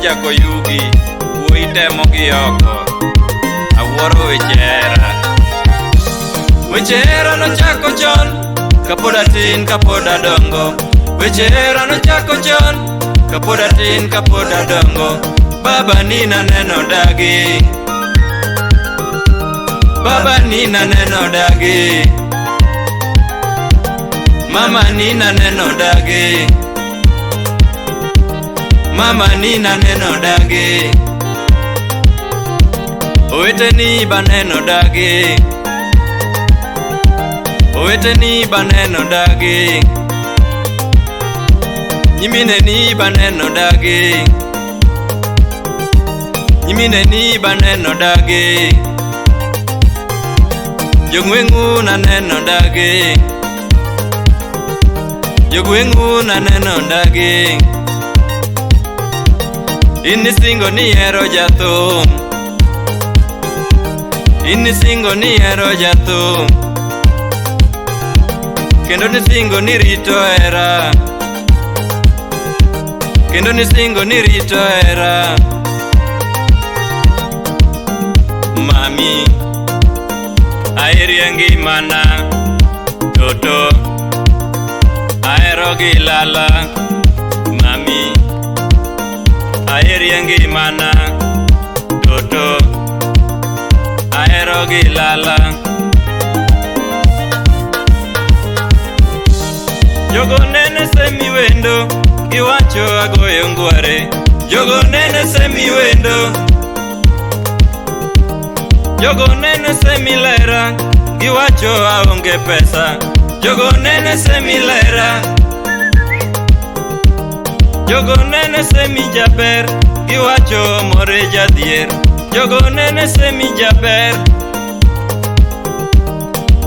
jako yugi, wuoi temo gi oko, awuoro weche hera. Weche hera nochako chon, kapod atin kapod adongo. Weche hera nochako chon, kapod atin kapod adongo. Baba ni naneno dagi, baba ni naneno dagi, mama ni naneno dagi, mama ni naneno dagi, owete ni baneno dagi, owete ni baneno dagi, nyimine ni baneno dagi, nyimine ni baneno dagi, jogweng'u naneno dagi, jogweng'u naneno dagi. Inisingo ni hero jathum, inisingo ni hero jathum, kendo nisingo ni rito hera, kendo nisingo ni rito hera. Mami, aheri ngimana, toto, ahero gi lala. Mami, aheri ngimana, toto, ahero gi lala. Jogo nene semi wendo, giwacho agoyo ngware. Jogo nene semi wendo, jogo nene semi lera, giwacho aonge pesa. Jogo nene semi lera, jogo nene semi jaber, giwacho more jadhier. Jogo nene semi jaber,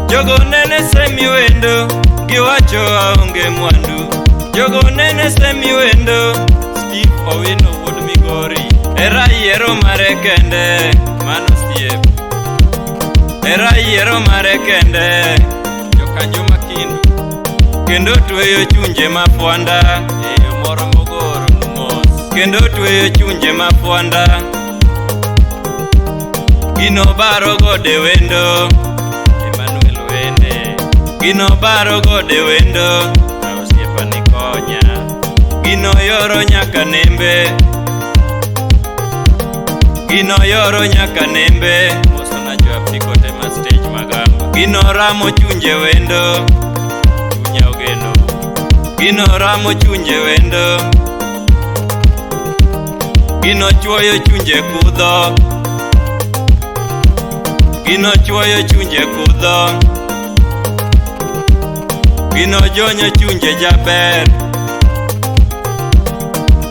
jogo nene semi wendo, giwacho aonge mwandu. Jogo nene semi wendo, Steve Owino wuod Migori. Era yiero mare kende, mano Steve. Era yiero mare kende, jokanyo makindu, kendo tweyo chunje mafwanda, eyo moro mogoro numos. Kendo tweyo chunje mafwanda, gino baro gode wendo, Emmanuel wende. Gino baro gode wendo, ausiepa ni konya. Gino yoro nyaka nembe, gino yoro nyaka nembe. Mosona jo apikote ma stage magamba. Gino ramo chunje wendo, chunya ogeno. Gino ramo chunje wendo, gino chuoyo chunje kudho, gino chuoyo chunje kudho, gino jonyo chunje jaber,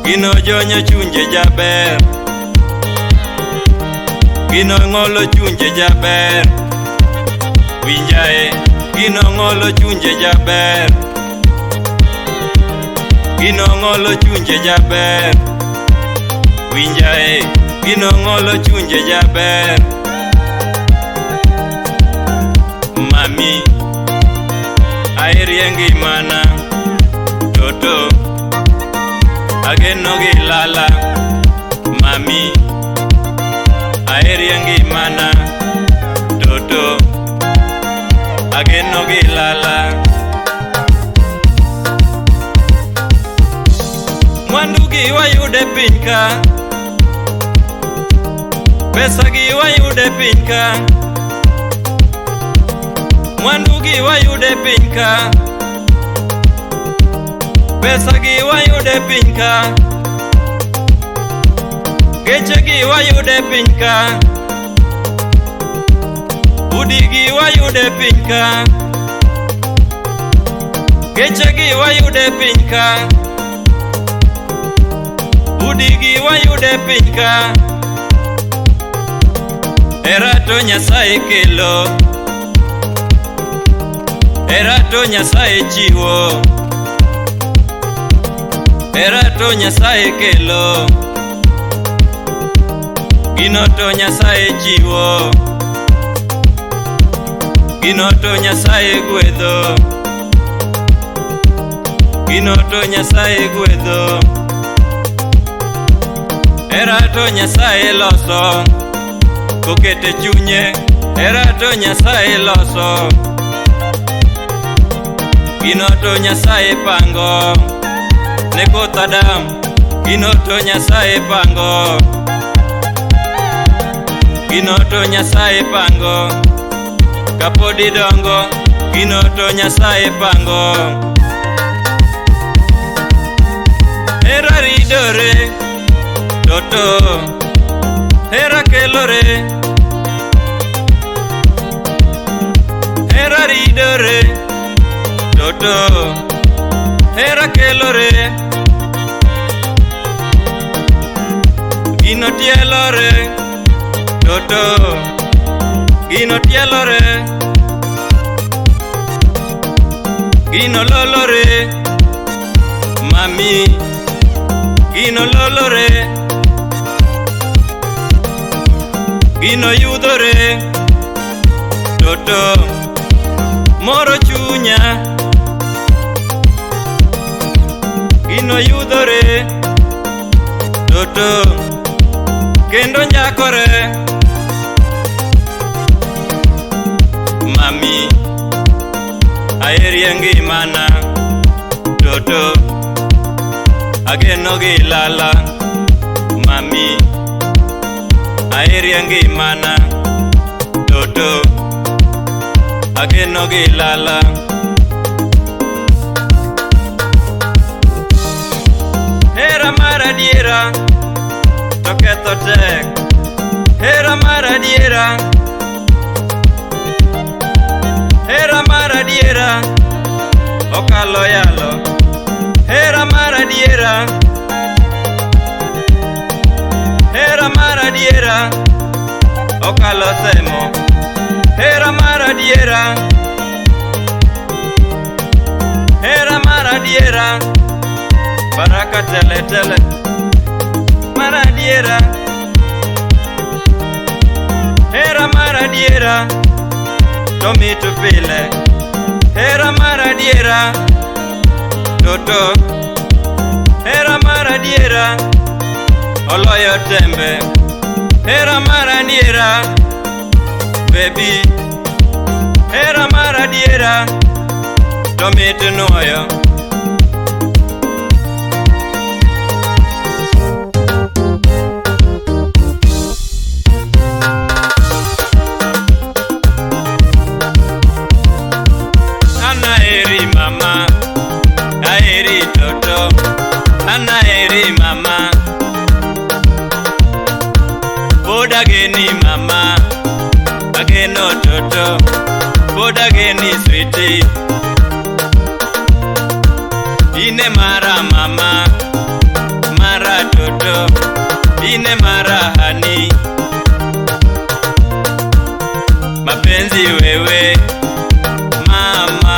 gino jonyo chunje jaber, gino ng'olo chunje jaber. Winjae, gino ng'olo chunje jaber, gino ng'olo chunje jaber. Winjae, gino ng'olo chunje jaber. Mami, aheri ngimana, toto, ageno gi lala. Mami, aheri ngimana, toto, ageno gi lala. Mwandu gi wayude piny ka, pesa gi wayude piny ka, mwandu gi wayude piny ka, pesa gi wayude piny ka, geche gi wayude piny ka, udi gi wayude piny ka, geche gi wayude piny ka, udi gi wayude piny ka. Hera to Nyasaye kelo, hera to Nyasaye chiwo, hera to Nyasaye kelo, gino to Nyasaye chiwo, gino to Nyasaye gwedho, gino to Nyasaye gwedho, hera to Nyasaye loso kokete chunye, hera to Nyasaye loso, gino to Nyasaye pango ne koth Adam, gino to Nyasaye pango, gino to Nyasaye pango, kapod idongo, gino to Nyasaye pango. Hera ridore toto, hera kelore, hera ridore toto, hera kelore, gino tielore toto, gino tielore, gino lolore, mami, gino lolore, gino yudore toto, moro chunya, gino yudore toto, kendo njakore, mami, aheri ngimana toto, ageno gi lala, mami, aheri ngimana toto, ageno gi lala. Hera mar adiera to ketho tek, hera mar adiera, hera mar adiera okalo yalo, hera mar adiera, hera mar adiera okalo semo, hera mar adiera, hera mar adiera baraka tele tele, mar adiera, hera mar adiera to mitu pile, hera mar adiera toto, hera mar adiera oloyo tembe, hera mar adiera baby, hera mar adiera to mitu nuoyo. Anaheri mama, aheri toto, anaheri mama, pod ageni mama, ageno toto, pod ageni sweetie, ine mara mama, mara toto, ine mara hani, mapenzi wewe mama,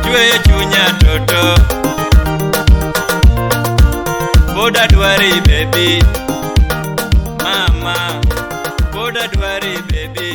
chweyo chunya toto, pod adwari baby, mama, pod adwari baby.